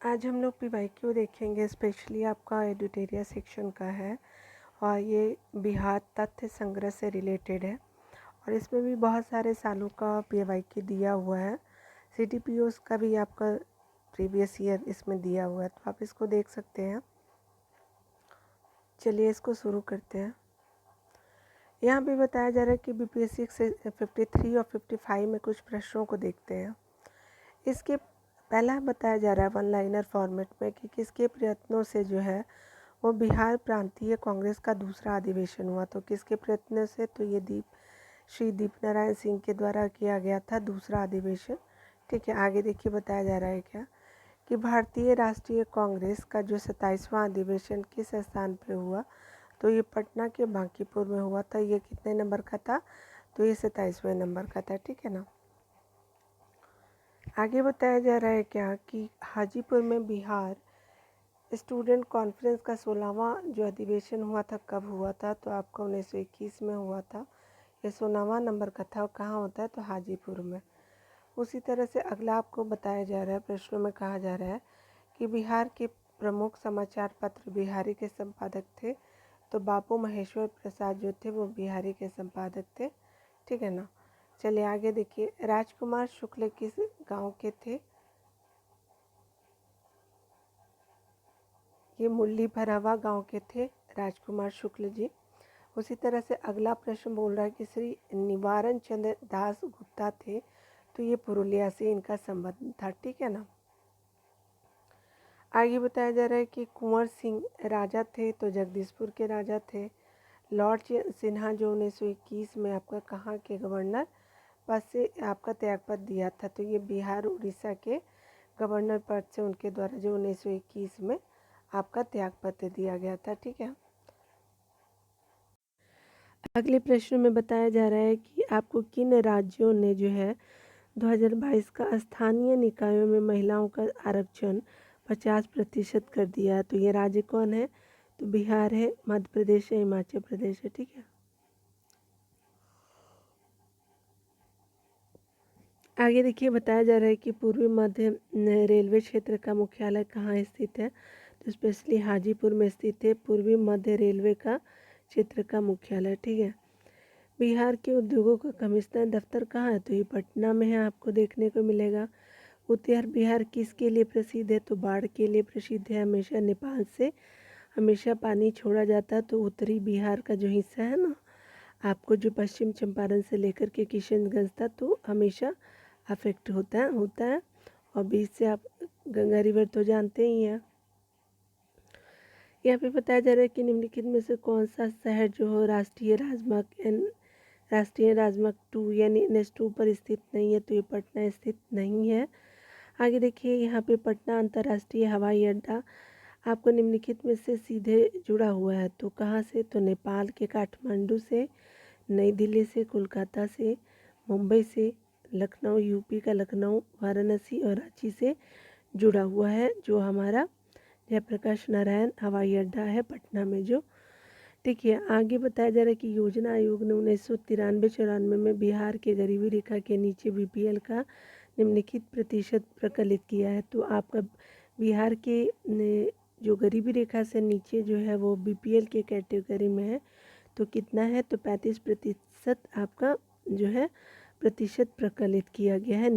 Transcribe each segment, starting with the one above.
आज हम लोग पीवाईक्यू देखेंगे, स्पेशली आपका एडिटोरियल सेक्शन का है और ये बिहार तथ्य संग्रह से रिलेटेड है और इसमें भी बहुत सारे सालों का पीवाईक्यू दिया हुआ है। सीटीपीओस का भी आपका प्रीवियस ईयर इसमें दिया हुआ है, तो आप इसको देख सकते हैं। चलिए इसको शुरू करते हैं। यहाँ पे बताया जा रहा है कि बीपीएससी से 53 और 55 में कुछ प्रश्नों को देखते हैं। इसके पहला बताया जा रहा है वन लाइनर फॉर्मेट में कि किसके प्रयत्नों से जो है वो बिहार प्रांतीय कांग्रेस का दूसरा अधिवेशन हुआ। तो किसके प्रयत्न से, तो ये श्री दीपनारायण सिंह के द्वारा किया गया था दूसरा अधिवेशन। ठीक है, आगे देखिए बताया जा रहा है क्या कि भारतीय राष्ट्रीय कांग्रेस का जो 27वां अधिवेशन किस स्थान पर हुआ, तो ये पटना के बांकीपुर में हुआ था। ये कितने नंबर का था, तो ये 27वें नंबर का था। ठीक है ना। आगे बताया जा रहा है क्या कि हाजीपुर में बिहार स्टूडेंट कॉन्फ्रेंस का 16वां जो अधिवेशन हुआ था, कब हुआ था, तो आपका 1921 में हुआ था। ये 16वां नंबर का था और कहाँ होता है, तो हाजीपुर में। उसी तरह से अगला आपको बताया जा रहा है, प्रश्नों में कहा जा रहा है कि बिहार के प्रमुख समाचार पत्र बिहारी के संपादक थे, तो बाबू महेश्वर प्रसाद जो थे वो बिहारी के संपादक थे। ठीक है ना। चलिए आगे देखिए, राजकुमार शुक्ल किस गांव के थे, ये मुरली भरावा गांव के थे राजकुमार शुक्ल जी। उसी तरह से अगला प्रश्न बोल रहा है कि श्री निवारण चंद्र दास गुप्ता थे, तो ये पुरुलिया से इनका संबंध था। ठीक है ना। आगे बताया जा रहा है कि कुंवर सिंह राजा थे, तो जगदीशपुर के राजा थे। लॉर्ड सिन्हा जो 1921 में आपका कहाँ के गवर्नर पद से आपका त्यागपत्र दिया था, तो ये बिहार उड़ीसा के गवर्नर पद से उनके द्वारा जो 1921 में आपका त्यागपत्र दिया गया था। ठीक है। अगले प्रश्न में बताया जा रहा है कि आपको किन राज्यों ने जो है 2022 का स्थानीय निकायों में महिलाओं का आरक्षण 50% कर दिया है। तो ये राज्य कौन है, तो बिहार है, मध्य प्रदेश है, हिमाचल प्रदेश है। ठीक है। आगे देखिए बताया जा रहा है कि पूर्वी मध्य रेलवे क्षेत्र का मुख्यालय कहाँ स्थित है, तो स्पेशली हाजीपुर में स्थित है पूर्वी मध्य रेलवे का क्षेत्र का मुख्यालय। ठीक है। बिहार के उद्योगों का कमिश्नर दफ्तर कहाँ है, तो ये पटना में है, आपको देखने को मिलेगा। उत्तर बिहार किसके लिए प्रसिद्ध है, तो बाढ़ के लिए प्रसिद्ध है। हमेशा नेपाल से हमेशा पानी छोड़ा जाता है, तो उत्तरी बिहार का जो हिस्सा है ना, आपको जो पश्चिम चंपारण से लेकर के किशनगंज था, तो हमेशा अफेक्ट होता है। और बीच से आप गंगा रिवर तो जानते ही हैं। यहाँ पे बताया जा रहा है कि निम्नलिखित में से कौन सा शहर जो हो राष्ट्रीय राजमार्ग 2 यानी NH2 पर स्थित नहीं है, तो ये पटना स्थित नहीं है। आगे देखिए, यहाँ पे पटना अंतर्राष्ट्रीय हवाई अड्डा आपको निम्नलिखित में से सीधे जुड़ा हुआ है, तो कहाँ से, तो नेपाल के काठमांडू से, नई दिल्ली से, कोलकाता से, मुंबई से, लखनऊ यूपी का लखनऊ, वाराणसी और रांची से जुड़ा हुआ है, जो हमारा जयप्रकाश नारायण हवाई अड्डा है पटना में जो। ठीक है। आगे बताया जा रहा है कि योजना आयोग ने 1993-94 में बिहार के गरीबी रेखा के नीचे BPL का निम्नलिखित प्रतिशत प्रकलित किया है। तो आपका बिहार के जो गरीबी रेखा से नीचे जो है वो BPL के कैटेगरी में है, तो कितना है, तो 35% आपका जो है प्रतिशत प्रकलित किया गया है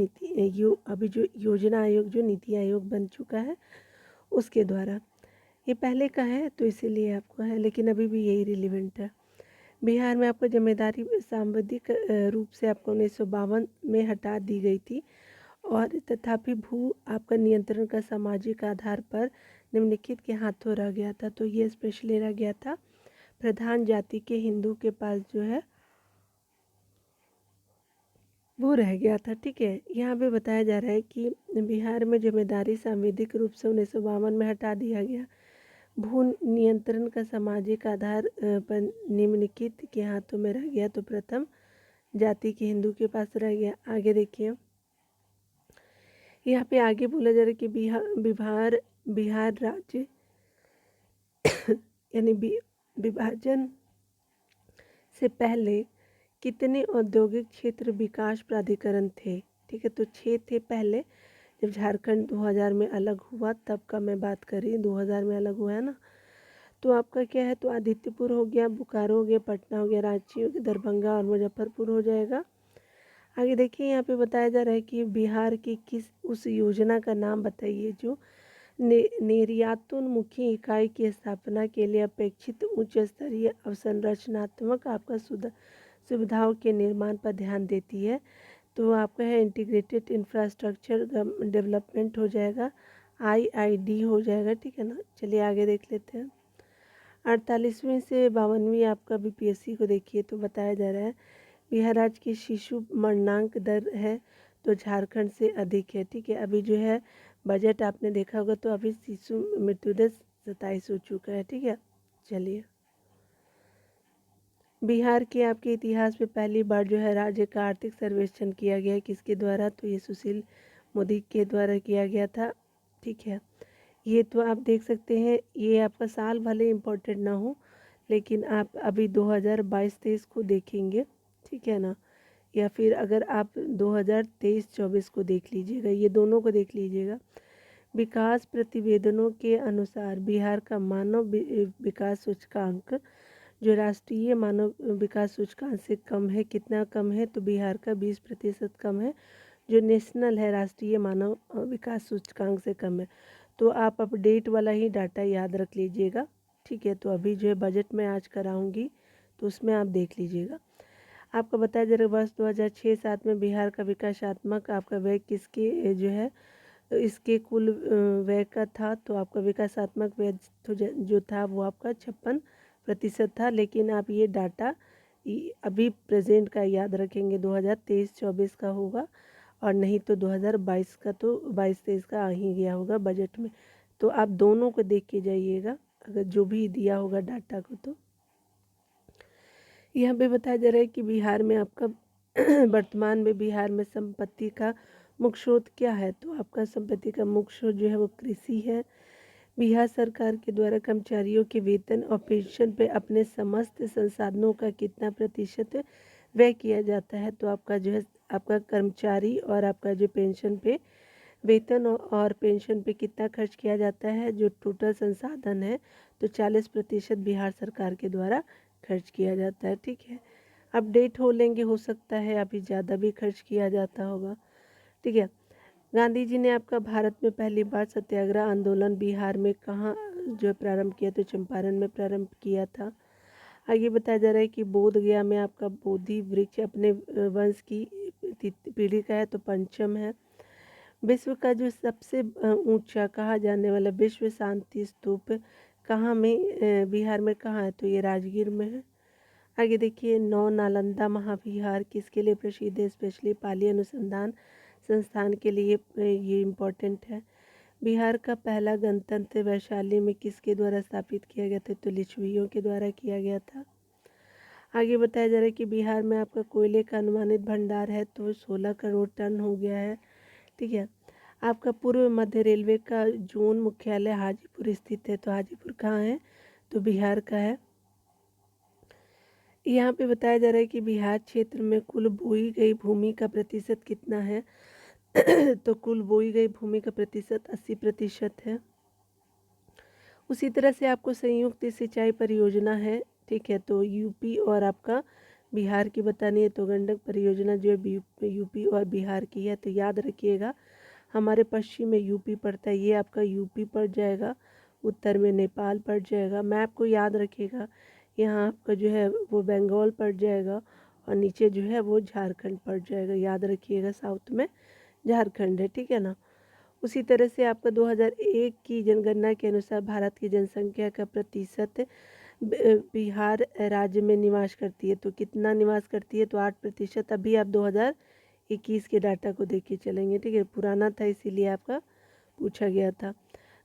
अभी जो योजना आयोग जो नीति आयोग बन चुका है उसके द्वारा। ये पहले का है तो इसीलिए आपको है, लेकिन अभी भी यही रिलेवेंट है। बिहार में आपको जमींदारी सांविधिक रूप से आपको 1952 में हटा दी गई थी, और तथापि भू आपका नियंत्रण का सामाजिक आधार पर निम्नलिखित के हाथों रह गया था। तो ये स्पेशली रह गया था प्रधान जाति के हिंदू के पास जो है वो रह गया था। ठीक है। यहाँ पे बताया जा रहा है कि बिहार में जमींदारी सांविधिक रूप से 1952 में हटा दिया गया। भू नियंत्रण का सामाजिक आधार पर निम्नलिखित के हाथों में रह गया, तो प्रथम जाति के हिंदू के पास रह गया। आगे देखिए, यहाँ पे आगे बोला जा रहा है कि बिहार राज्य यानी विभाजन से पहले कितने औद्योगिक क्षेत्र विकास प्राधिकरण थे। ठीक है, तो 6 थे पहले, जब झारखंड 2000 में अलग हुआ तब का मैं बात कर रही हूँ, 2000 में अलग हुआ है ना। तो आपका क्या है, तो आदित्यपुर हो गया, बोकारो हो गया, पटना हो गया, रांची हो गया, दरभंगा और मुजफ्फरपुर हो जाएगा। आगे देखिए यहाँ पे बताया जा रहा है कि बिहार की किस उस योजना का नाम बताइए जो निर्यातोन्मुखी इकाई की स्थापना के लिए अपेक्षित उच्च स्तरीय अवसंरचनात्मक आपका सुविधाओं के निर्माण पर ध्यान देती है। तो आपका है इंटीग्रेटेड इंफ्रास्ट्रक्चर डेवलपमेंट हो जाएगा, IID हो जाएगा, ठीक है ना। चलिए आगे देख लेते हैं। 48वीं से 52वीं आपका BPSC को देखिए तो बताया जा रहा है बिहार राज्य की शिशु मरणांक दर है तो झारखंड से अधिक है, ठीक है। अभी जो है बजट आपने देखा होगा तो अभी शिशु मृत्यु दर 27 हो चुका है, ठीक है। चलिए, बिहार के आपके इतिहास में पहली बार जो है राज्य का आर्थिक सर्वेक्षण किया गया है, किसके द्वारा, तो ये सुशील मोदी के द्वारा किया गया था, ठीक है। ये तो आप देख सकते हैं, ये आपका साल भले इम्पोर्टेंट ना हो लेकिन आप अभी 2022-23 को देखेंगे, ठीक है ना, या फिर अगर आप 2023-24 को देख लीजिएगा, ये दोनों को देख लीजिएगा। विकास प्रतिवेदनों के अनुसार बिहार का मानव विकास सूचकांक जो राष्ट्रीय मानव विकास सूचकांक से कम है, कितना कम है, तो बिहार का 20% कम है, जो नेशनल है राष्ट्रीय मानव विकास सूचकांक से कम है। तो आप अपडेट वाला ही डाटा याद रख लीजिएगा, ठीक है। तो अभी जो है बजट में आज कराऊंगी तो उसमें आप देख लीजिएगा। आपका बताया जा रहा है वर्ष 2006-07 में बिहार का विकासात्मक आपका व्यय किसके जो है इसके कुल व्यय का था, तो आपका विकासात्मक व्यय तो जो था वो आपका 56% था। लेकिन आप ये डाटा अभी प्रेजेंट का याद रखेंगे, 2023-24 का होगा और नहीं तो 2022 का, तो 22-23 का आ ही गया होगा बजट में। तो आप दोनों को देख के जाइएगा अगर जो भी दिया होगा डाटा को। तो यहाँ पे बताया जा रहा है कि बिहार में आपका वर्तमान में बिहार में संपत्ति का मुख्य स्रोत क्या है, तो आपका संपत्ति का मुख्य स्रोत जो है वो कृषि है। बिहार सरकार के द्वारा कर्मचारियों के वेतन और पेंशन पे अपने समस्त संसाधनों का कितना प्रतिशत व्यय किया जाता है, तो आपका जो है आपका कर्मचारी और आपका जो पेंशन पे वेतन और पेंशन पे कितना खर्च किया जाता है, जो टोटल संसाधन है, तो 40% बिहार सरकार के द्वारा खर्च किया जाता है, ठीक है। अपडेट हो लेंगे, हो सकता है अभी ज़्यादा भी खर्च किया जाता होगा, ठीक है। गांधी जी ने आपका भारत में पहली बार सत्याग्रह आंदोलन बिहार में कहाँ जो है प्रारंभ किया, तो चंपारण में प्रारंभ किया था। आगे बताया जा रहा है कि बोध गया में आपका बोधि वृक्ष अपने वंश की पीढ़ी का है, तो पंचम है। विश्व का जो सबसे ऊंचा कहा जाने वाला विश्व शांति स्तूप कहाँ में बिहार में कहाँ है, तो ये राजगीर में है। आगे देखिए, नौ नालंदा महाविहार किसके लिए प्रसिद्ध है, स्पेशली पाली अनुसंधान संस्थान के लिए ये इम्पोर्टेंट है। बिहार का पहला गणतंत्र वैशाली में किसके द्वारा स्थापित किया गया था, तो लिच्छवियों के द्वारा किया गया था। आगे बताया जा रहा है कि बिहार में आपका कोयले का अनुमानित भंडार है तो 16 करोड़ टन हो गया है, ठीक है। आपका पूर्व मध्य रेलवे का जोन मुख्यालय हाजीपुर स्थित है, तो हाजीपुर कहाँ है, तो बिहार का है। यहाँ पे बताया जा रहा है कि बिहार क्षेत्र में कुल बोई गई भूमि का प्रतिशत कितना है तो कुल बोई गई भूमि का प्रतिशत 80% है। उसी तरह से आपको संयुक्त सिंचाई परियोजना है, ठीक है, तो यूपी और आपका बिहार की बतानी है, तो गंडक परियोजना जो है यूपी और बिहार की है। तो याद रखिएगा हमारे पश्चिम में यूपी पड़ता है, ये आपका यूपी पड़ जाएगा, उत्तर में नेपाल पड़ जाएगा, मैप को याद रखिएगा। यहाँ आपका जो है वो बंगाल पड़ जाएगा और नीचे जो है वो झारखंड पड़ जाएगा, याद रखिएगा साउथ में झारखंड है, ठीक है ना। उसी तरह से आपका 2001 की जनगणना के अनुसार भारत की जनसंख्या का प्रतिशत बिहार राज्य में निवास करती है, तो कितना निवास करती है, तो 8%। अभी आप 2021 के डाटा को देख के चलेंगे, ठीक है, पुराना था इसीलिए आपका पूछा गया था।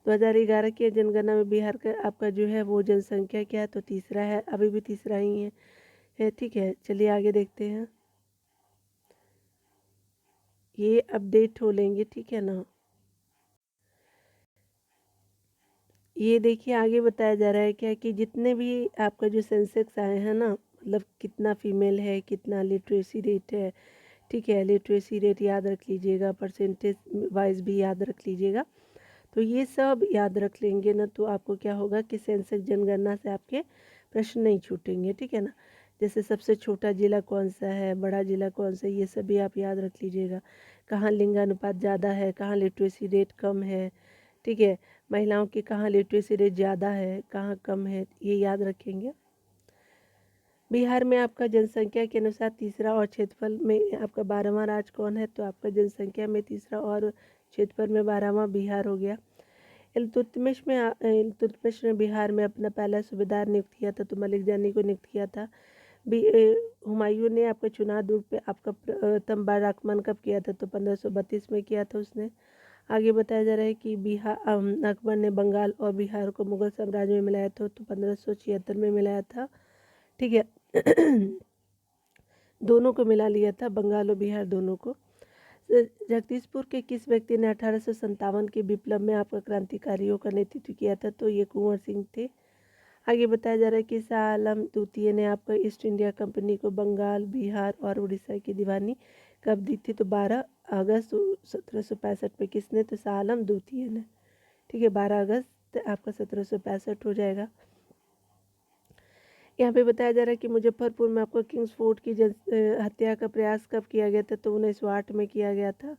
2011 की जनगणना में बिहार का आपका जो है वो जनसंख्या क्या है, तो तीसरा है, अभी भी तीसरा ही है, ठीक है। चलिए आगे देखते हैं, ये अपडेट हो लेंगे, ठीक है ना। ये देखिए आगे बताया जा रहा है क्या कि जितने भी आपका जो सेंसेक्स आए हैं ना, मतलब कितना फीमेल है, कितना लिटरेसी रेट है, ठीक है। लिटरेसी रेट याद रख लीजिएगा, परसेंटेज वाइज भी याद रख लीजिएगा। तो ये सब याद रख लेंगे ना, तो आपको क्या होगा कि सेंसस जनगणना से आपके प्रश्न नहीं छूटेंगे, ठीक है ना। जैसे सबसे छोटा जिला कौन सा है, बड़ा जिला कौन सा है, ये सब भी आप याद रख लीजिएगा। कहाँ लिंगानुपात ज़्यादा है, कहाँ लिटरेसी रेट कम है, ठीक है। महिलाओं की कहाँ लिटरेसी रेट ज़्यादा है, कहाँ कम है, ये याद रखेंगे। बिहार में आपका जनसंख्या के अनुसार तीसरा और क्षेत्रफल में आपका 12वां राज्य कौन है, तो आपका जनसंख्या में तीसरा और क्षेत्रफल में 12वां बिहार हो गया। इल्तुतमिश ने बिहार में अपना पहला सूबेदार नियुक्त किया था, तो मलिक जानी को नियुक्त किया था। हुमायूं ने आपका चुनाव दुर्ग पे आपका प्रथम बार आक्रमण कब किया था, तो 1532 में किया था उसने। आगे बताया जा रहा है कि अकबर ने बंगाल और बिहार को मुगल साम्राज्य में मिलाया था, तो 1576 में मिलाया था, ठीक है। दोनों को मिला लिया था, बंगाल और बिहार दोनों को। जगदीशपुर के किस व्यक्ति ने 1857 के विप्लव में आपका क्रांतिकारियों का नेतृत्व किया था, तो ये कुंवर सिंह थे। आगे बताया जा रहा है कि शाह आलम द्वितीय ने आपका ईस्ट इंडिया कंपनी को बंगाल, बिहार और उड़ीसा की दीवानी कब दी थी, तो 12 अगस्त 1765 में। किसने, तो शाह आलम द्वितीय ने, ठीक है। 12 अगस्त आपका 1765 हो जाएगा। यहाँ पे बताया जा रहा है कि मुजफ्फरपुर में आपको किंग्स फोर्ट की हत्या का प्रयास कब किया गया था, तो 1908 में किया गया था।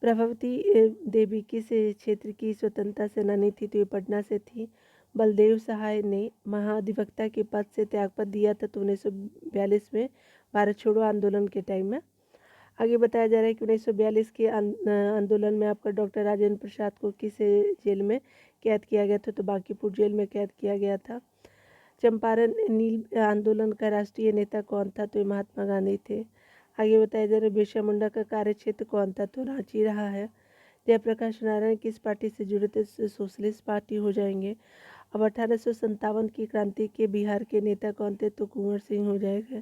प्रभावती देवी किस क्षेत्र की स्वतंत्रता सेनानी थी, तो ये पटना से थी। बलदेव सहाय ने महाधिवक्ता के पद से त्यागपत्र दिया था, तो 1942 में, भारत छोड़ो आंदोलन के टाइम में। आगे बताया जा रहा है कि 1942 के आंदोलन में आपका डॉक्टर राजेंद्र प्रसाद को किस जेल में कैद किया गया था, तो बांकीपुर जेल में कैद किया गया था। चंपारण नील आंदोलन का राष्ट्रीय नेता कौन था, तो ये महात्मा गांधी थे। आगे बताया जा रहा है बिरसा मुंडा का कार्यक्षेत्र कौन था, तो रांची रहा है। जयप्रकाश नारायण किस पार्टी से जुड़े थे, सोशलिस्ट पार्टी हो जाएंगे। अब 1857 की क्रांति के बिहार के नेता कौन थे, तो कुंवर सिंह हो जाएगा।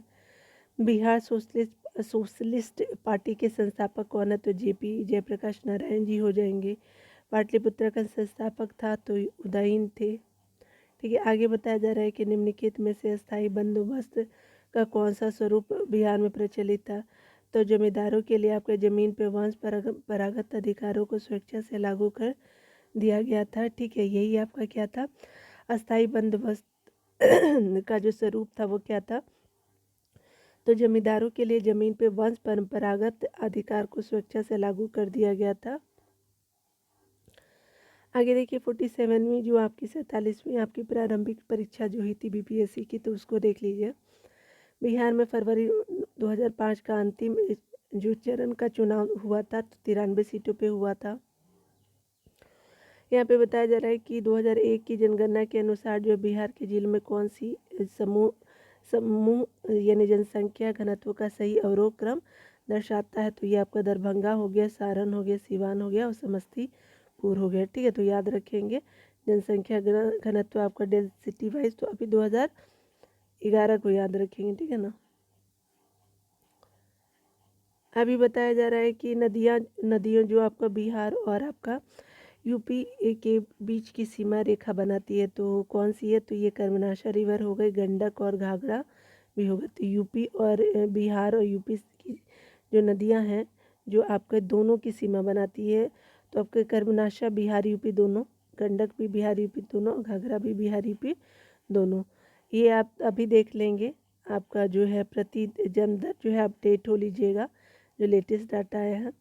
बिहार सोशलिस्ट पार्टी के संस्थापक कौन है, तो जेपी जयप्रकाश नारायण जी हो जाएंगे। पाटलिपुत्र का संस्थापक था, तो उदयन थे, ठीक है। आगे बताया जा रहा है कि निम्नलिखित में से स्थायी बंदोबस्त का कौन सा स्वरूप बिहार में प्रचलित था, तो जमींदारों के लिए आपके ज़मीन पर वंश परागत अधिकारों को स्वेच्छा से लागू कर दिया गया था, ठीक है। यही आपका क्या था, अस्थायी बंदोबस्त का जो स्वरूप था वो क्या था, तो जमींदारों के लिए ज़मीन पर वंश परंपरागत अधिकार को स्वेच्छा से लागू कर दिया गया था। आगे देखिए 47वीं जो आपकी 47वीं आपकी प्रारंभिक परीक्षा जो हुई थी बीपीएससी की, तो उसको देख लीजिए। बिहार में फरवरी 2005 का अंतिम जो चरण का चुनाव हुआ था, तो 93 सीटों पे हुआ था। यहाँ पे बताया जा रहा है कि 2001 की जनगणना के अनुसार जो बिहार के जिलों में कौन सी समूह यानी जनसंख्या घनत्व का सही अवरोह क्रम दर्शाता है, तो ये आपका दरभंगा हो गया, सारण हो गया, सिवान हो गया और समस्तीपुर हो गया, ठीक है। तो याद रखेंगे जनसंख्या घनत्व आपका डेंसिटी वाइज, तो अभी 2011 को याद रखेंगे, ठीक है ना। अभी बताया जा रहा है कि नदियाँ जो आपका बिहार और आपका यूपी के बीच की सीमा रेखा बनाती है, तो कौन सी है, तो ये कर्मनाशा रिवर हो गई, गंडक और घाघरा भी होगा। तो यूपी और बिहार और यूपी की जो नदियां हैं जो आपके दोनों की सीमा बनाती है, तो आपके कर्मनाशा बिहार यूपी दोनों, गंडक भी बिहार यूपी दोनों, घाघरा भी बिहार यूपी दोनों। ये आप अभी देख लेंगे। आपका जो है प्रति जन्म दर जो है अपडेट हो लीजिएगा, जो लेटेस्ट डाटा आया है।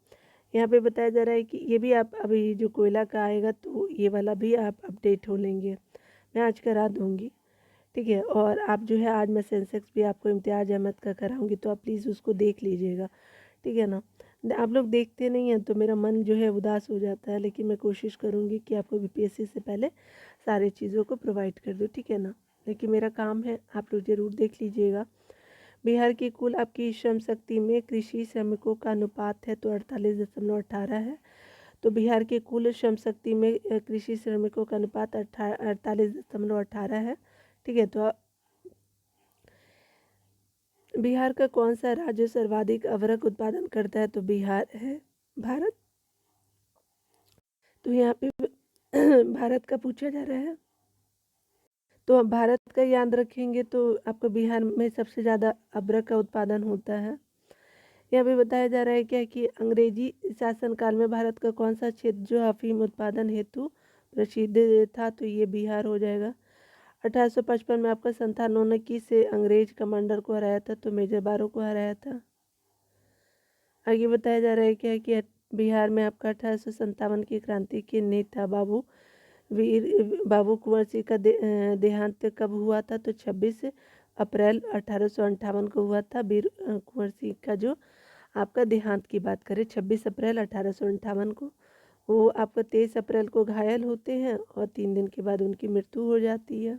यहाँ पे बताया जा रहा है कि ये भी आप अभी जो कोयला का आएगा, तो ये वाला भी आप अपडेट हो लेंगे, मैं आज करा दूँगी, ठीक है। और आप जो है आज मैं सेंसेक्स भी आपको इम्तियाज़ अहमद का कराऊँगी, तो आप प्लीज़ उसको देख लीजिएगा, ठीक है ना। आप लोग देखते नहीं हैं तो मेरा मन जो है उदास हो जाता है, लेकिन मैं कोशिश करूँगी कि आपको बीपीएससी से पहले सारी चीज़ों को प्रोवाइड कर दूँ, ठीक है ना। लेकिन मेरा काम है, आप लोग ज़रूर देख लीजिएगा। बिहार की कुल आपकी श्रम शक्ति में कृषि श्रमिकों का अनुपात है, तो 48.18 है। तो बिहार के कुल श्रम शक्ति में कृषि श्रमिकों का अनुपात 48.18 है, ठीक है। तो बिहार का कौन सा राज्य सर्वाधिक अवरक उत्पादन करता है, तो बिहार है भारत। तो यहाँ पे भारत का पूछा जा रहा है, तो आप भारत का याद रखेंगे तो आपका बिहार में सबसे ज़्यादा अदरक का उत्पादन होता है। यहाँ पे बताया जा रहा है क्या कि अंग्रेजी शासनकाल में भारत का कौन सा क्षेत्र जो अफीम उत्पादन हेतु प्रसिद्ध था, तो ये बिहार हो जाएगा। 1855 में आपका संथानों ने किस अंग्रेज कमांडर को हराया था, तो मेजर बारो को हराया था। आगे बताया जा रहा है क्या कि बिहार में आपका 1857 की क्रांति के नेता बाबू कुंवर सिंह का देहांत कब हुआ था, तो 26 अप्रैल 1858 को हुआ था। वीर कुंवर सिंह का जो आपका देहांत की बात करें 26 अप्रैल 1858 को, वो आपका 23 अप्रैल को घायल होते हैं और 3 दिन के बाद उनकी मृत्यु हो जाती है।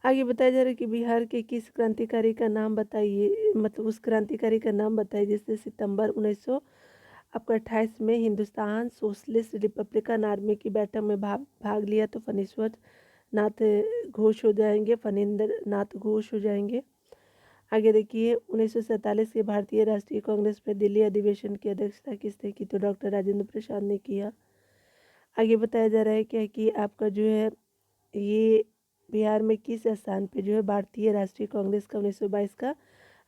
आगे बताया जा रहा है कि बिहार के किस क्रांतिकारी का नाम बताइए, मतलब उस क्रांतिकारी का नाम बताइए जिसने सितंबर 1928 में हिंदुस्तान सोशलिस्ट रिपब्लिकन आर्मी की बैठक में भाग लिया, तो फणीश्वर नाथ घोष हो जाएंगे, फणींद्र नाथ घोष हो जाएंगे। आगे देखिए 1947 के भारतीय राष्ट्रीय कांग्रेस में दिल्ली अधिवेशन की अध्यक्षता किसने की, तो डॉक्टर राजेंद्र प्रसाद ने किया। आगे बताया जा रहा है क्या कि आपका जो है ये बिहार में किस स्थान पे जो है भारतीय राष्ट्रीय कांग्रेस का 1922 का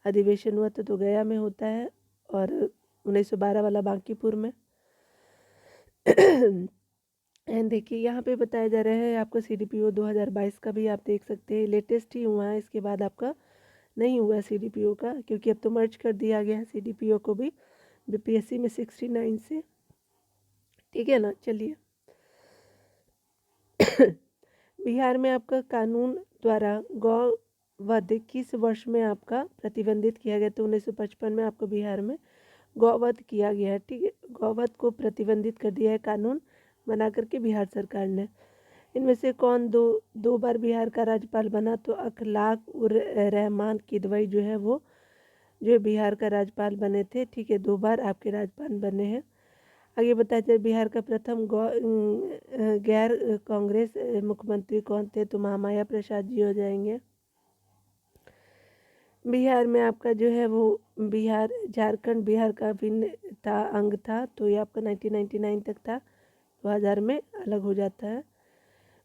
अधिवेशन हुआ, तो गया में होता है, और 1912 वाला बांकीपुर में। एंड देखिए यहाँ पे बताया जा रहा है आपका CDPO 2022 का भी आप देख सकते हैं, लेटेस्ट ही हुआ है, इसके बाद आपका नहीं हुआ CDPO का, क्योंकि अब तो मर्ज कर दिया गया है CDPO को भी BPSC में 69 से। ठीक है ना, चलिए। बिहार में आपका कानून द्वारा गौ वध किस वर्ष में आपका प्रतिबंधित किया गया, तो 1955 में आपको बिहार में गौवध किया गया है। ठीक है, गौवध को प्रतिबंधित कर दिया है कानून बना करके बिहार सरकार ने। इनमें से कौन दो बार बिहार का राज्यपाल बना, तो अखलाक उर रहमान किदवई जो है वो जो है बिहार का राज्यपाल बने थे। ठीक है, 2 बार आपके राज्यपाल बने हैं। आगे बताया जाए बिहार का प्रथम गैर कांग्रेस मुख्यमंत्री कौन थे, तो महामाया प्रसाद जी हो जाएंगे। बिहार में आपका जो है वो बिहार झारखंड बिहार का भिन्न था अंग था, तो ये आपका 1999 तक था, 2000 में अलग हो जाता है।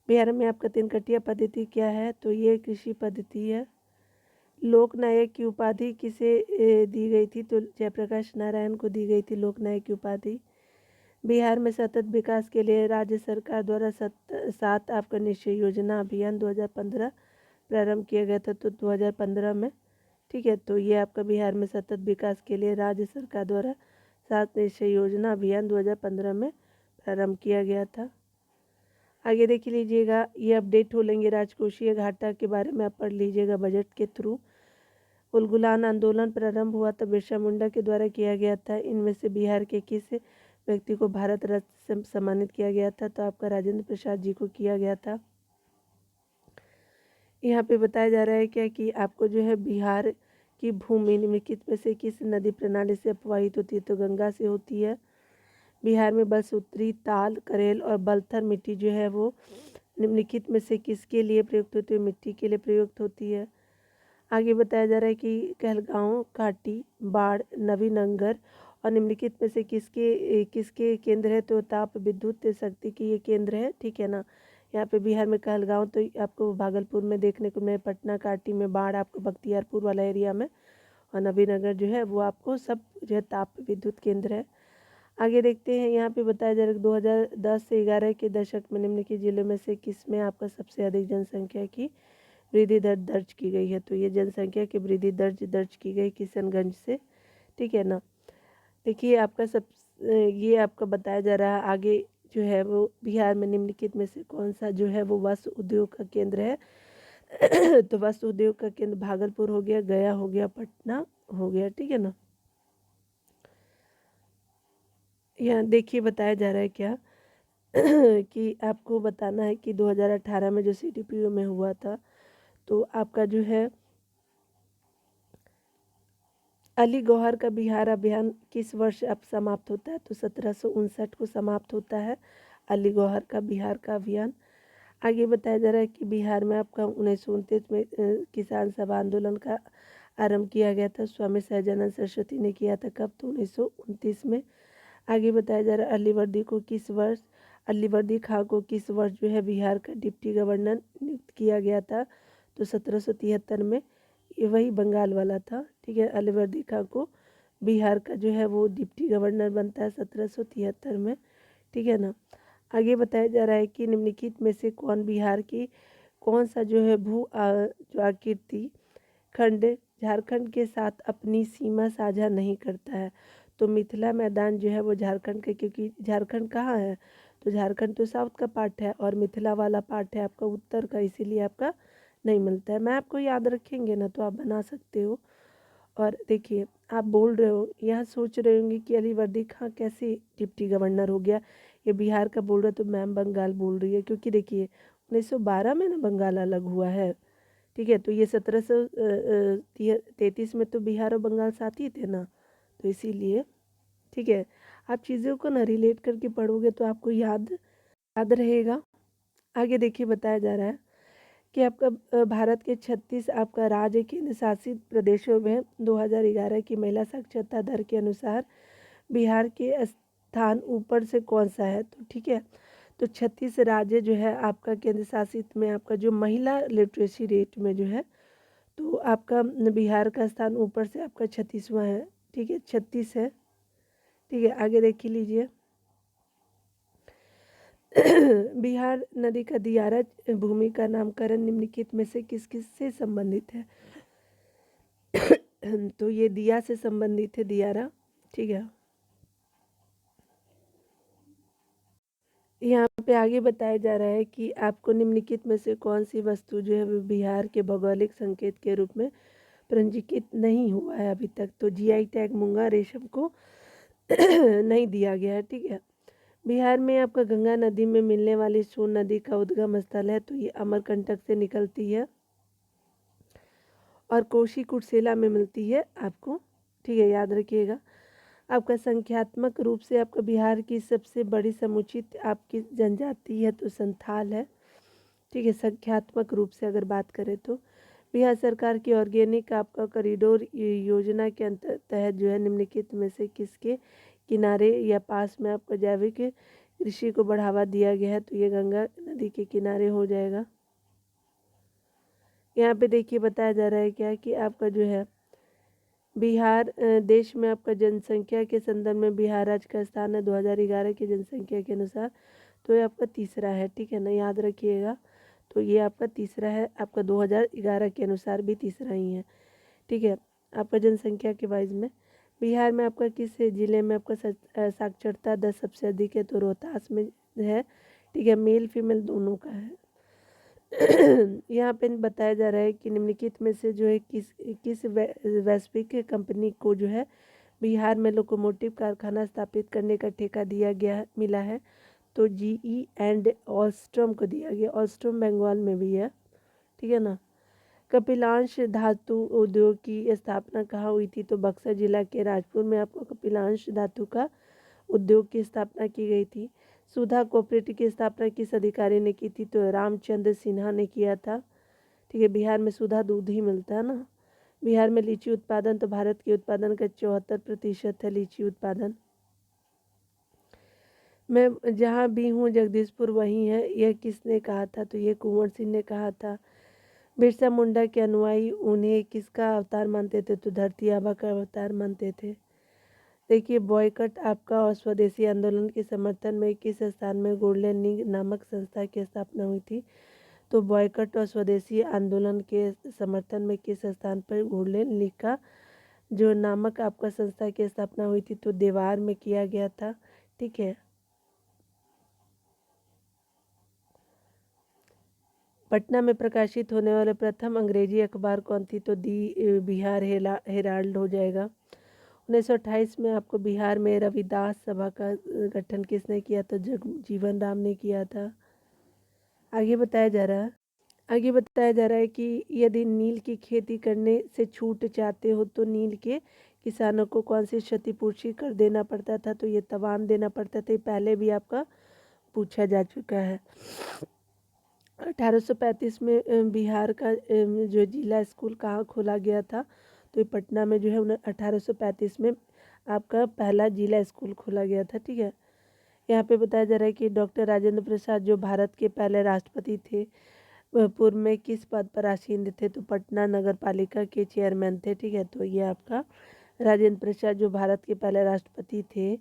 बिहार में आपका 3 कटिया पद्धति क्या है, तो ये कृषि पद्धति है। लोक नायक की उपाधि किसे दी गई थी, तो जयप्रकाश नारायण को दी गई थी लोक नायक की उपाधि। बिहार में सतत विकास के लिए राज्य सरकार द्वारा 7 आपका निश्चय योजना अभियान 2015 प्रारंभ किया गया था, तो 2015 में। ठीक है, तो ये आपका बिहार में सतत विकास के लिए राज्य सरकार द्वारा 7 निश्चय योजना अभियान 2015 में प्रारंभ किया गया था। आगे देख लीजिएगा, ये अपडेट हो लेंगे राजकोषीय घाटा के बारे में आप पढ़ लीजिएगा बजट के थ्रू। उलगुलान आंदोलन प्रारंभ हुआ था बिरसा मुंडा के द्वारा किया गया था। इनमें से बिहार के किस व्यक्ति को भारत रत्न से सम्मानित किया गया था, तो आपका राजेंद्र प्रसाद जी को किया गया था। यहाँ पे बताया जा रहा है क्या कि आपको जो है बिहार की भूमि निम्नलिखित में से किस नदी प्रणाली से प्रवाहित होती है, तो गंगा से होती है। बिहार में बलसूत्री, ताल, करेल और बलथर मिट्टी जो है वो निम्नलिखित में से किसके लिए प्रयुक्त होती है, मिट्टी के लिए प्रयुक्त होती है। आगे बताया जा रहा है कि कहलगांव, काटी, बाढ़, नवीनगर और निम्नलिखित में से किसके किसके केंद्र है, तो ताप विद्युत शक्ति की ये केंद्र है। ठीक है ना, यहाँ पे बिहार में कहलगांव तो आपको भागलपुर में देखने को मिले, पटना, काटी में, बाढ़ आपको बख्तियारपुर वाला एरिया में, और नवीनगर जो है वो आपको सब जो है ताप विद्युत केंद्र है। आगे देखते हैं, यहाँ पे बताया जा रहा है 2010 से 11 के दशक में निम्नलिखित जिलों में से किस में आपका सबसे अधिक जनसंख्या की वृद्धि दर दर्ज की गई है, तो ये जनसंख्या की वृद्धि दर्ज की गई किशनगंज से। ठीक है ना, देखिए आपका ये आपका बताया जा रहा है आगे जो है वो बिहार में निम्नलिखित में से कौन सा जो है वो वस्त्र उद्योग का केंद्र है। तो वस्त्र उद्योग का केंद्र भागलपुर हो गया, गया हो गया, पटना हो गया। ठीक है ना, यहाँ देखिए बताया जा रहा है क्या कि आपको बताना है कि 2018 में जो CDPO में हुआ था, तो आपका जो है अली गौहर का बिहार अभियान किस वर्ष अब समाप्त होता है, तो 1759 को समाप्त होता है अली गौहर का बिहार का अभियान। आगे बताया जा रहा है कि बिहार में आपका 1929 में किसान सभा आंदोलन का आरंभ किया गया था, स्वामी सहजानंद सरस्वती ने किया था, कब, तो 1929 में। आगे बताया जा रहा है अलीवर्दी खां को किस वर्ष जो है बिहार का डिप्टी गवर्नर नियुक्त किया गया था, तो 1773 में। ये वही बंगाल वाला था, ठीक है। अलीवर्दी खां को बिहार का जो है वो डिप्टी गवर्नर बनता है 1773 में, ठीक है ना। आगे बताया जा रहा है कि निम्नलिखित में से कौन बिहार की कौन सा जो है जो आकृति खंड झारखंड के साथ अपनी सीमा साझा नहीं करता है। तो मिथिला मैदान जो है वो झारखंड का, क्योंकि झारखंड कहाँ है, तो झारखंड तो साउथ का पार्ट है और मिथिला वाला पार्ट है आपका उत्तर का, इसीलिए आपका नहीं मिलता है। मैं आपको याद रखेंगे ना तो आप बना सकते हो। और देखिए आप बोल रहे हो, यहाँ सोच रहे होंगे कि अलीवर्दी खां कैसे डिप्टी गवर्नर हो गया, ये बिहार का बोल रहे तो मैम बंगाल बोल रही है, क्योंकि देखिए 1912 में ना बंगाल अलग हुआ है, ठीक है। तो ये 1733 में तो बिहार और बंगाल साथ ही थे ना, तो इसीलिए, ठीक है। आप चीज़ों को ना रिलेट करके पढ़ोगे तो आपको याद याद रहेगा। आगे देखिए बताया जा रहा है कि आपका भारत के 36 आपका राज्य केंद्र शासित प्रदेशों में 2011 की महिला साक्षरता दर के अनुसार बिहार के स्थान ऊपर से कौन सा है, तो ठीक है। तो 36 राज्य जो है आपका केंद्र शासित में आपका जो महिला लिटरेसी रेट में जो है, तो आपका बिहार का स्थान ऊपर से आपका 36वां है, ठीक है, 36 है, ठीक है। आगे देख लीजिए बिहार नदी का दियारा भूमि का नामकरण निम्नलिखित में से किस किस से संबंधित है। तो ये दिया से संबंधित है, दियारा, ठीक है। यहाँ पे आगे बताया जा रहा है कि आपको निम्नलिखित में से कौन सी वस्तु जो है वो बिहार के भौगोलिक संकेत के रूप में पंजीकृत नहीं हुआ है अभी तक। तो जीआई टैग मूंगा रेशम को नहीं दिया गया है, ठीक है। बिहार में आपका गंगा नदी में मिलने वाली सोन नदी का उद्गम स्थल है, तो ये अमरकंटक से निकलती है और कोशी कुर्सेला में मिलती है आपको, ठीक है, याद रखिएगा। आपका संख्यात्मक रूप से आपका बिहार की सबसे बड़ी समुचित आपकी जनजाति है तो संथाल है, ठीक है। संख्यात्मक रूप से अगर बात करें तो बिहार सरकार की ऑर्गेनिक आपका कॉरिडोर योजना के तहत जो है निम्नलिखित में से किसके किनारे या पास में आपका जैविक कृषि को बढ़ावा दिया गया है, तो ये गंगा नदी के किनारे हो जाएगा। यहाँ पे देखिए बताया जा रहा है क्या कि आपका जो है बिहार देश में आपका जनसंख्या के संदर्भ में बिहार राज्य का स्थान है 2011 की जनसंख्या के अनुसार, तो ये आपका तीसरा है, ठीक है ना, याद रखिएगा। तो ये आपका तीसरा है, आपका 2011 के अनुसार भी तीसरा ही है, ठीक है। आपका जनसंख्या के वाइज में बिहार में आपका किस ज़िले में आपका साक्षरता दर सबसे अधिक है, तो रोहतास में है, ठीक है। मेल फीमेल दोनों का है। यहाँ पे बताया जा रहा है कि निम्नलिखित में से जो है किस वैश्विक कंपनी को जो है बिहार में लोकोमोटिव कारखाना स्थापित करने का ठेका दिया गया मिला है, तो जीई एंड ऑलस्ट्रोम को दिया गया। ऑलस्ट्रोम बंगाल में भी है, ठीक है ना। कपिलांश धातु उद्योग की स्थापना कहाँ हुई थी, तो बक्सर जिला के राजपुर में आपको कपिलांश धातु का उद्योग की स्थापना की गई थी। सुधा कोऑपरेटिव की स्थापना किस अधिकारी ने की थी, तो रामचंद्र सिन्हा ने किया था, ठीक है। बिहार में सुधा दूध ही मिलता है ना। बिहार में लीची उत्पादन, तो भारत के उत्पादन का 74% है लीची उत्पादन। मैं जहाँ भी हूँ जगदीशपुर वहीं है, यह किसने कहा था, तो ये कुंवर सिंह ने कहा था। बिरसा मुंडा के अनुयायी उन्हें किसका अवतार मानते थे, तो धरती आबा का अवतार मानते थे। देखिए बॉयकट आपका और स्वदेशी आंदोलन के समर्थन में किस स्थान में गोल्डन लीग नामक संस्था की स्थापना हुई थी, तो बॉयकट और स्वदेशी आंदोलन के समर्थन में किस स्थान पर गोल्डन लीग का जो नामक आपका संस्था की स्थापना हुई थी, तो देवार में किया गया था, ठीक है। पटना में प्रकाशित होने वाले प्रथम अंग्रेजी अखबार कौन थी, तो दी बिहार हेराल्ड हो जाएगा। 1928 में आपको बिहार में रविदास सभा का गठन किसने किया, तो जगजीवन राम ने किया था। आगे बताया जा रहा है कि यदि नील की खेती करने से छूट चाहते हो तो नील के किसानों को कौन सी क्षतिपूर्ति कर देना पड़ता था, तो ये तवान देना पड़ता था। पहले भी आपका पूछा जा चुका है। 1835 में बिहार का जो जिला स्कूल कहाँ खोला गया था, तो ये पटना में जो है 1835 में आपका पहला जिला स्कूल खोला गया था, ठीक है। यहाँ पे बताया जा रहा है कि डॉक्टर राजेंद्र प्रसाद जो भारत के पहले राष्ट्रपति थे, पूर्व में किस पद पर आसीन थे? तो पटना नगर पालिका के चेयरमैन थे। ठीक है, तो ये आपका राजेंद्र प्रसाद जो भारत के पहले राष्ट्रपति थे,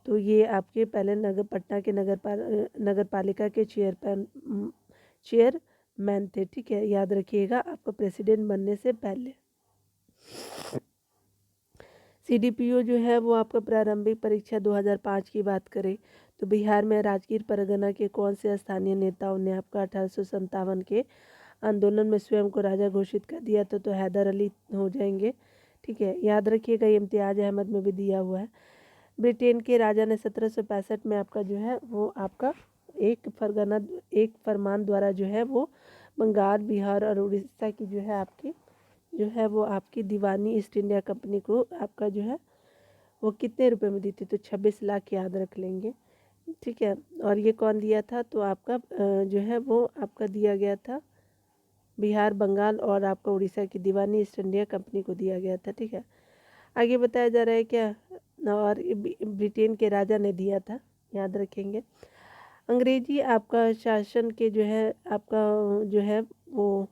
तो ये आपके पहले पटना के नगर पालिका के चेयरमैन थे। ठीक है, याद रखिएगा आपको प्रेसिडेंट बनने से पहले। सीडीपीओ जो है वो आपका प्रारंभिक परीक्षा 2005 की बात करें तो बिहार में राजगीर परगना के कौन से स्थानीय नेताओं ने आपका 1857 के आंदोलन में स्वयं को राजा घोषित कर दिया था? तो हैदर अली हो जाएंगे। ठीक है, याद रखिएगा ये इम्तियाज अहमद में भी दिया हुआ है। ब्रिटेन के राजा ने 1765 में आपका जो है वो आपका एक फरमान द्वारा जो है वो बंगाल, बिहार और उड़ीसा की जो है वो आपकी दीवानी ईस्ट इंडिया कंपनी को आपका जो है वो कितने रुपए में दी थी? तो 26 लाख, याद रख लेंगे। ठीक है, और ये कौन दिया था? तो आपका जो है वो आपका दिया गया था बिहार, बंगाल और आपका उड़ीसा की दीवानी ईस्ट इंडिया कंपनी को दिया गया था। ठीक है, आगे बताया जा रहा है क्या, और ब्रिटेन के राजा ने दिया था, याद रखेंगे। अंग्रेजी आपका शासन के जो है आपका जो है वो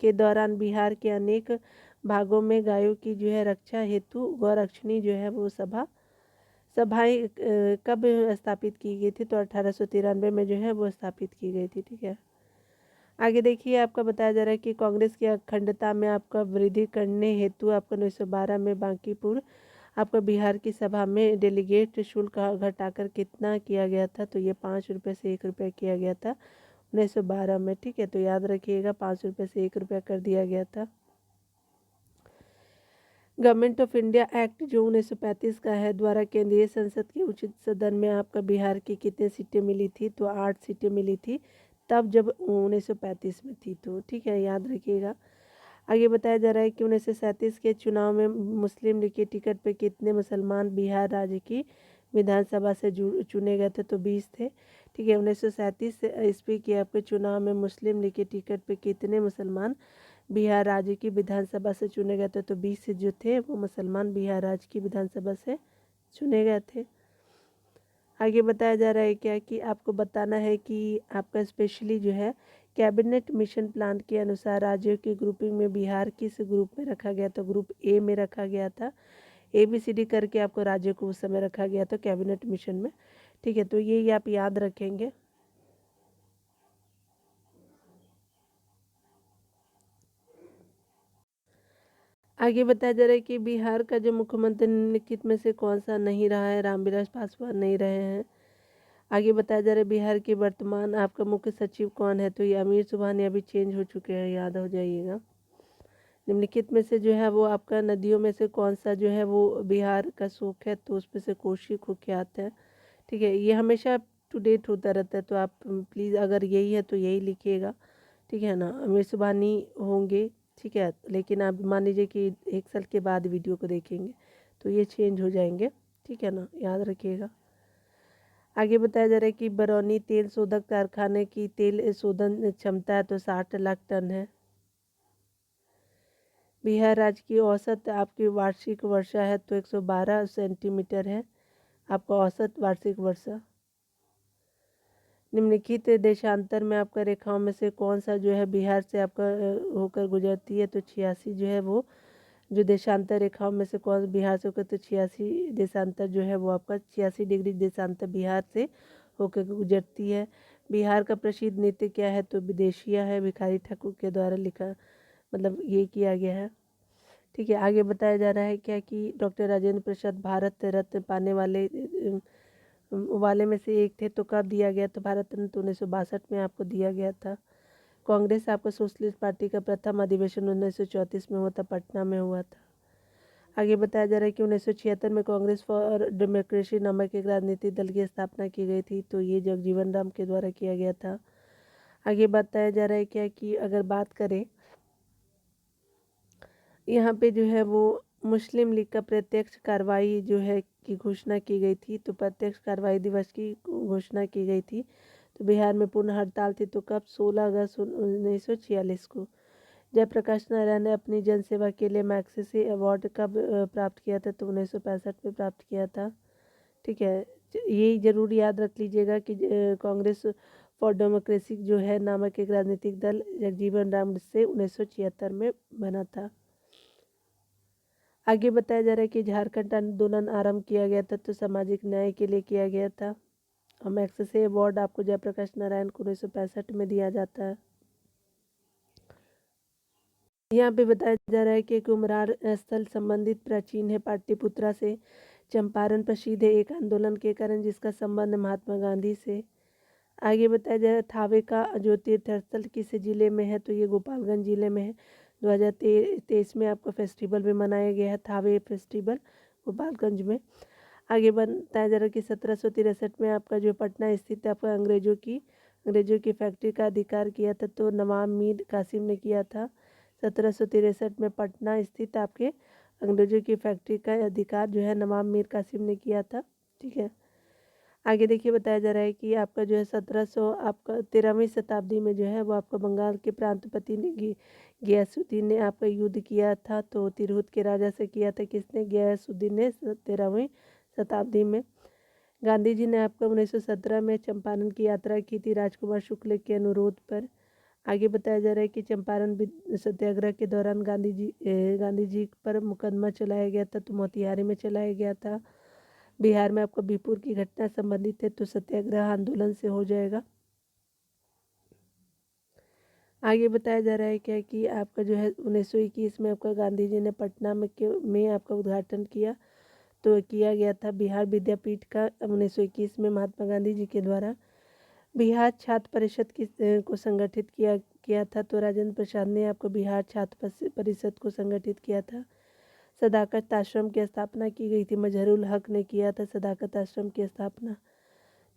के दौरान बिहार के अनेक भागों में गायों की जो है रक्षा हेतु गौरक्षणी जो है वो सभाएं कब स्थापित की गई थी? तो 1893 में जो है वो स्थापित की गई थी। ठीक है, आगे देखिए आपका बताया जा रहा है कि कांग्रेस की अखंडता में आपका वृद्धि करने हेतु आपका 1912 में बांकीपुर आपका बिहार की सभा में डेलीगेट शुल्क घटाकर कितना किया गया था? तो ये 5 रुपये से 1 रुपया किया गया था 1912 में। ठीक है, तो याद रखिएगा 5 रुपये से 1 रुपया कर दिया गया था। गवर्नमेंट ऑफ इंडिया एक्ट जो 1935 का है द्वारा केंद्रीय संसद के उच्च सदन में आपका बिहार की कितने सीटें मिली थी? तो 8 सीटें मिली थी तब जब 1935 में थी। तो ठीक है, याद रखिएगा। आगे बताया जा रहा है कि 1937 के चुनाव में मुस्लिम लीग के टिकट पर कितने मुसलमान बिहार राज्य की विधानसभा से चुने गए थे? तो 20 थे। ठीक है, 1937 ईस्वी के आपके चुनाव में मुस्लिम लीग के टिकट पर कितने मुसलमान बिहार राज्य की विधानसभा से चुने गए थे? तो 20 जो थे वो मुसलमान बिहार राज्य की विधानसभा से चुने गए थे। आगे बताया जा रहा है क्या कि आपको बताना है कि आपका स्पेशली जो है कैबिनेट मिशन प्लान के अनुसार राज्यों की ग्रुपिंग में बिहार किस ग्रुप में रखा गया? तो ग्रुप ए में रखा गया था। ABCD करके आपको राज्यों को उस समय रखा गया था कैबिनेट मिशन में। ठीक है, तो ये आप याद रखेंगे। आगे बताया जा रहा है कि बिहार का जो मुख्यमंत्री निम्नलिखित में से कौन सा नहीं रहा है? रामविलास पासवान नहीं रहे हैं। आगे बताया जा रहा है बिहार के वर्तमान आपका मुख्य सचिव कौन है? तो ये अमीर सुबहानी अभी चेंज हो चुके हैं, याद हो जाइएगा। निम्नलिखित में से जो है वो आपका नदियों में से कौन सा जो है वो बिहार का शोक है? तो उसमें से कोसी कुख्यात है। ठीक है, ये हमेशा अप टू डेट होता रहता है, तो आप प्लीज़ अगर यही है तो यही लिखिएगा। ठीक है ना, अमीर सुबहानी होंगे। ठीक है, लेकिन आप मान लीजिए कि 1 साल के बाद वीडियो को देखेंगे तो ये चेंज हो जाएंगे। ठीक है ना, याद रखिएगा। आगे बताया जा रहा है कि बरौनी तेल शोधक कारखाने की तेल शोधन क्षमता है तो 60 लाख टन है। बिहार राज्य की औसत आपकी वार्षिक वर्षा है तो 112 सेंटीमीटर है आपका औसत वार्षिक वर्षा। निम्नलिखित देशांतर में आपका रेखाओं में से कौन सा जो है बिहार से आपका होकर गुजरती है? तो 86 जो है वो जो देशांतर रेखाओं में से कौन बिहार से होकर, तो 86 देशांतर जो है वो आपका 86 डिग्री देशांतर बिहार से होकर गुजरती है। बिहार का प्रसिद्ध नृत्य क्या है? तो विदेशिया है, भिखारी ठाकुर के द्वारा लिखा मतलब ये किया गया है। ठीक है, आगे बताया जा रहा है क्या कि डॉक्टर राजेंद्र प्रसाद भारत रत्न पाने वाले में से एक थे, तो कब दिया गया? तो भारत रत्न तो 1962 में आपको दिया गया था। कांग्रेस आपका सोशलिस्ट पार्टी का प्रथम अधिवेशन 1934 में हुआ था, पटना में हुआ था। आगे बताया जा रहा है कि 1976 में कांग्रेस फॉर डेमोक्रेसी नामक एक राजनीतिक दल की स्थापना की गई थी, तो ये जगजीवन राम के द्वारा किया गया था। आगे बताया जा रहा है क्या कि अगर बात करें यहाँ पे जो है वो मुस्लिम लीग का प्रत्यक्ष कार्रवाई जो है की घोषणा की गई थी, तो प्रत्यक्ष कार्रवाई दिवस की घोषणा की गई थी। तो बिहार में पूर्ण हड़ताल थी, तो कब? 16 अगस्त 1946 को। जयप्रकाश नारायण ने अपनी जनसेवा के लिए मैग्सेसे अवार्ड कब प्राप्त किया था? तो 1965 में प्राप्त किया था। ठीक है, यही जरूर याद रख लीजिएगा कि कांग्रेस फॉर डेमोक्रेसी जो है नामक एक राजनीतिक दल जगजीवन राम से 1976 में बना था। आगे बताया जा रहा है कि झारखंड आंदोलन आरंभ किया गया था तो सामाजिक न्याय के लिए किया गया था। और मैग्सेसे अवार्ड आपको जयप्रकाश नारायण को 1965 में दिया जाता है। यहाँ पे बताया जा रहा है कि कुम्हरार स्थल संबंधित प्राचीन है पाटलिपुत्रा से। चंपारण प्रसिद्ध है एक आंदोलन के कारण जिसका संबंध महात्मा गांधी से। आगे बताया जा रहा है थावे का जो तीर्थ स्थल किस जिले में है, तो ये गोपालगंज जिले में है। 2023 में आपका फेस्टिवल भी मनाया गया है, थावे फेस्टिवल गोपालगंज में। आगे बताया जा रहा है कि 1763 में आपका जो पटना स्थित आपका अंग्रेजों की फैक्ट्री का अधिकार किया था, तो नवाब मीर कासिम ने किया था। 1763 में पटना स्थित आपके अंग्रेजों की फैक्ट्री का अधिकार जो है नवाब मीर कासिम ने किया था। ठीक है, आगे देखिए बताया जा रहा है कि आपका जो है 1700 आपका 13वीं शताब्दी में जो है वो आपका बंगाल के प्रांतपति ने गयासुद्दीन ने आपका युद्ध किया था। तो तिरहुत के राजा से किया था किसने, गयासुद्दीन ने 13वीं शताब्दी में। गांधी जी ने आपका 1917 में चंपारण की यात्रा की थी राजकुमार शुक्ल के अनुरोध पर। आगे बताया जा रहा है कि चंपारण सत्याग्रह के दौरान गांधी जी पर मुकदमा चलाया गया था, तो मोतिहारी में चलाया गया था। बिहार में आपको बीपुर की घटना संबंधित है तो सत्याग्रह आंदोलन से हो जाएगा। आगे बताया जा रहा है क्या कि आपका जो है 1921 में आपका गांधी जी ने पटना में आपका उद्घाटन किया, तो किया गया था बिहार विद्यापीठ का 1921 में महात्मा गांधी जी के द्वारा। बिहार छात्र परिषद को संगठित किया था, तो राजेंद्र प्रसाद ने आपको बिहार छात्र परिषद को संगठित किया था। सदाकत आश्रम की स्थापना की गई थी, मजहरुल हक ने किया था सदाकत आश्रम की स्थापना।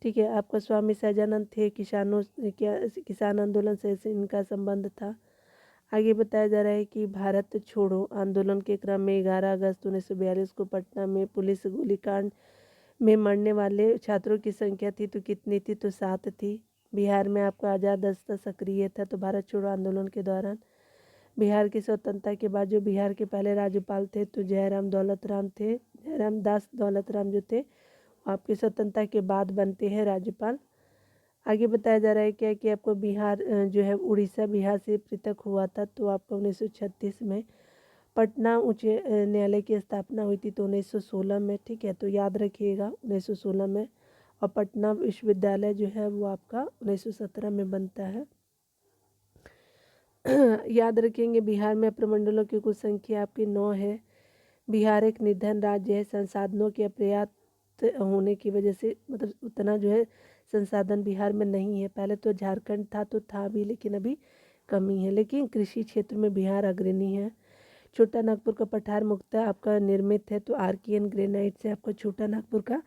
ठीक है, आपका स्वामी सहजानंद थे, किसान आंदोलन से इनका संबंध था। आगे बताया जा रहा है कि भारत छोड़ो आंदोलन के क्रम में 11 अगस्त 1942 को पटना में पुलिस गोलीकांड में मरने वाले छात्रों की संख्या थी तो कितनी थी, तो 7 थी। बिहार में आपका आज़ाद दस्ता सक्रिय था, तो भारत छोड़ो आंदोलन के दौरान। बिहार की स्वतंत्रता के बाद जो बिहार के पहले राज्यपाल थे तो जयराम दास दौलत राम जो थे आपकी स्वतंत्रता के बाद बनते हैं राज्यपाल। आगे बताया जा रहा है क्या कि आपको बिहार जो है उड़ीसा बिहार से पृथक हुआ था, तो आपको 1936 में पटना उच्च न्यायालय की स्थापना हुई थी, तो 1916 में। ठीक है, तो याद रखिएगा 1916 में। और पटना विश्वविद्यालय जो है वो आपका 1917 में बनता है। याद रखेंगे बिहार में प्रमंडलों की कुल संख्या आपकी 9 है। बिहार एक निर्धन राज्य है, संसाधनों के अपर्याप्त होने की वजह से मतलब उतना जो है संसाधन बिहार में नहीं है। पहले तो झारखंड था तो था भी, लेकिन अभी कमी है। लेकिन कृषि क्षेत्र में बिहार अग्रणी है। छोटा नागपुर का पठार मुख्यतः आपका निर्मित है, तो आर्कियन ग्रेनाइट से आपका छोटा नागपुर का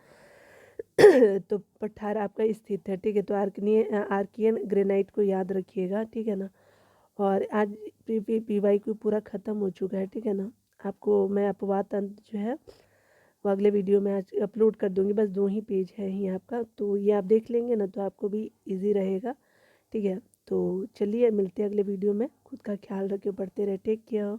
तो पठार आपका स्थित है। ठीक है, तो आर्कियन ग्रेनाइट को याद रखिएगा। ठीक है ना, और आज PYQ पूरा ख़त्म हो चुका है। ठीक है ना, आपको मैं अपवाद तंत्र जो है वो अगले वीडियो में आज अपलोड कर दूंगी। बस 2 ही पेज है ही आपका, तो ये आप देख लेंगे ना तो आपको भी इजी रहेगा। ठीक है, तो चलिए मिलते हैं अगले वीडियो में। खुद का ख्याल रखिए, पढ़ते रहे, टेक केयर।